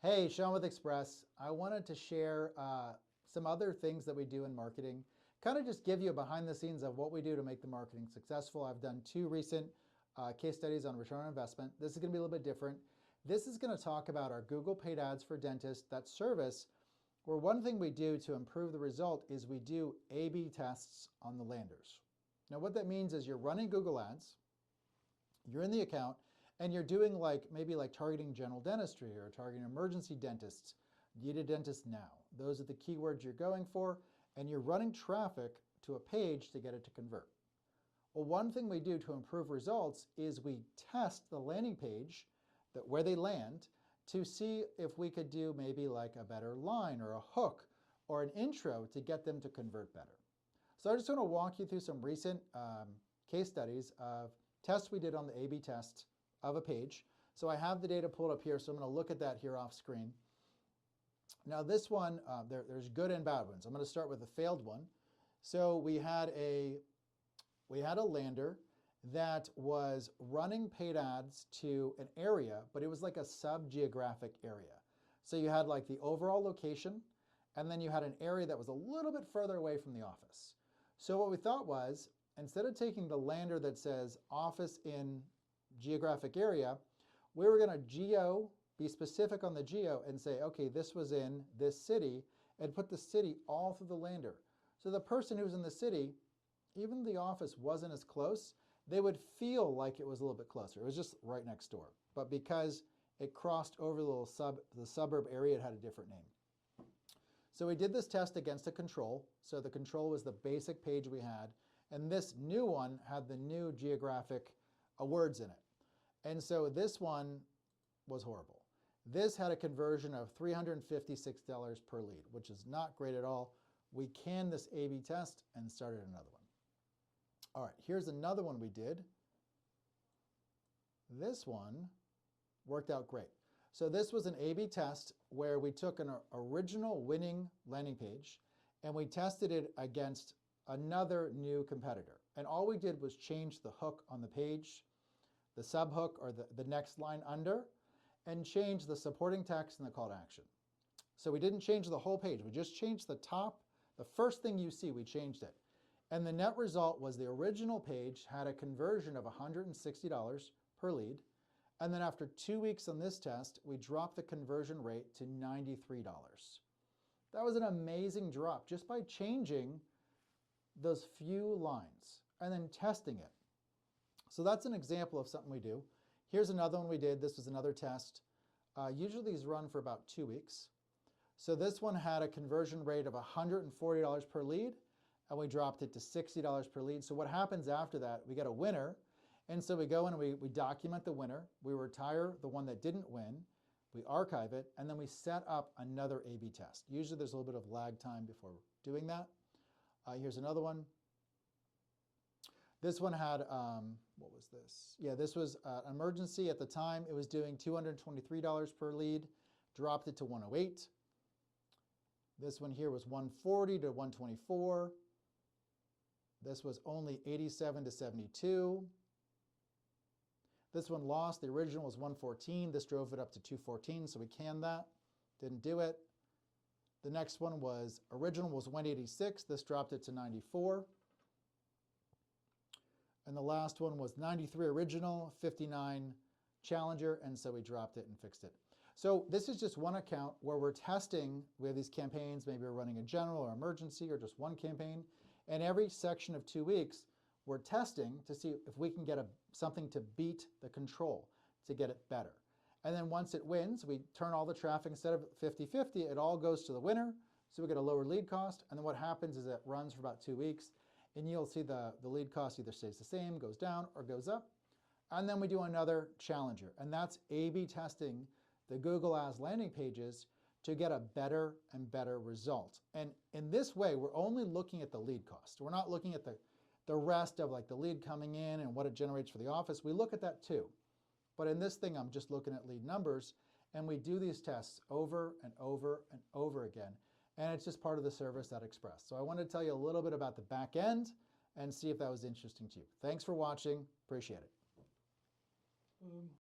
Hey, Sean with Express. I wanted to share some other things that we do in marketing, kind of just give you a behind the scenes of what we do to make the marketing successful. I've done two recent case studies on return on investment. This is going to be a little bit different. This is going to talk about our Google paid ads for dentists, that service, where one thing we do to improve the result is we do A/B tests on the landers. Now what that means is you're running Google ads, you're in the account, and you're doing maybe targeting general dentistry or targeting emergency dentists. Need a dentist now. Those are the keywords you're going for, and you're running traffic to a page to get it to convert. Well, one thing we do to improve results is we test the landing page, where they land, to see if we could do maybe like a better line or a hook or an intro to get them to convert better. So I just want to walk you through some recent case studies of tests we did on the A/B test of a page. So I have the data pulled up here, so I'm going to look at that here off screen. Now this one, there's good and bad ones. I'm going to start with a failed one. So we had a lander that was running paid ads to an area, but it was like a sub-geographic area. So you had like the overall location, and then you had an area that was a little bit further away from the office. So what we thought was, instead of taking the lander that says office in geographic area, we were going to be specific on the geo and say, okay, this was in this city, and put the city all through the lander. So the person who's in the city, even the office wasn't as close, they would feel like it was a little bit closer. It was just right next door. But because it crossed over the suburb area, it had a different name. So we did this test against a control. So the control was the basic page we had, and this new one had the new geographic words in it. And so this one was horrible. This had a conversion of $356 per lead, which is not great at all. We canned this A/B test and started another one. All right, here's another one we did. This one worked out great. So this was an A/B test where we took an original winning landing page and we tested it against another new competitor. And all we did was change the hook on the page, the subhook or the next line under, and change the supporting text and the call to action. So we didn't change the whole page. We just changed the top, the first thing you see, we changed it. And the net result was the original page had a conversion of $160 per lead. And then after 2 weeks on this test, we dropped the conversion rate to $93. That was an amazing drop just by changing those few lines and then testing it. So that's an example of something we do. Here's another one we did. This was another test. Usually these run for about 2 weeks. So this one had a conversion rate of $140 per lead, and we dropped it to $60 per lead. So what happens after that, we get a winner. And so we go in and we document the winner. We retire the one that didn't win. We archive it, and then we set up another A/B test. Usually there's a little bit of lag time before doing that. Here's another one. This one had, what was this? Yeah, this was an emergency at the time. It was doing $223 per lead, dropped it to $108. This one here was $140 to $124. This was only $87 to $72. This one lost. The original was $114. This drove it up to $214, so we canned that. Didn't do it. The next one was, original was $186. This dropped it to $94. And the last one was 93 original, 59 challenger, and so we dropped it and fixed it. So this is just one account where we're testing. We have these campaigns, maybe we're running a general or emergency or just one campaign. And every section of 2 weeks, we're testing to see if we can get something to beat the control, to get it better. And then once it wins, we turn all the traffic, instead of 50-50, it all goes to the winner. So we get a lower lead cost. And then what happens is it runs for about 2 weeks. And you'll see the lead cost either stays the same, goes down, or goes up. And then we do another challenger. And that's A/B testing the Google Ads landing pages to get a better and better result. And in this way, we're only looking at the lead cost. We're not looking at the rest of like the lead coming in and what it generates for the office. We look at that too. But in this thing, I'm just looking at lead numbers. And we do these tests over and over and over again. And it's just part of the service at Express. So I wanted to tell you a little bit about the back end and see if that was interesting to you. Thanks for watching. Appreciate it.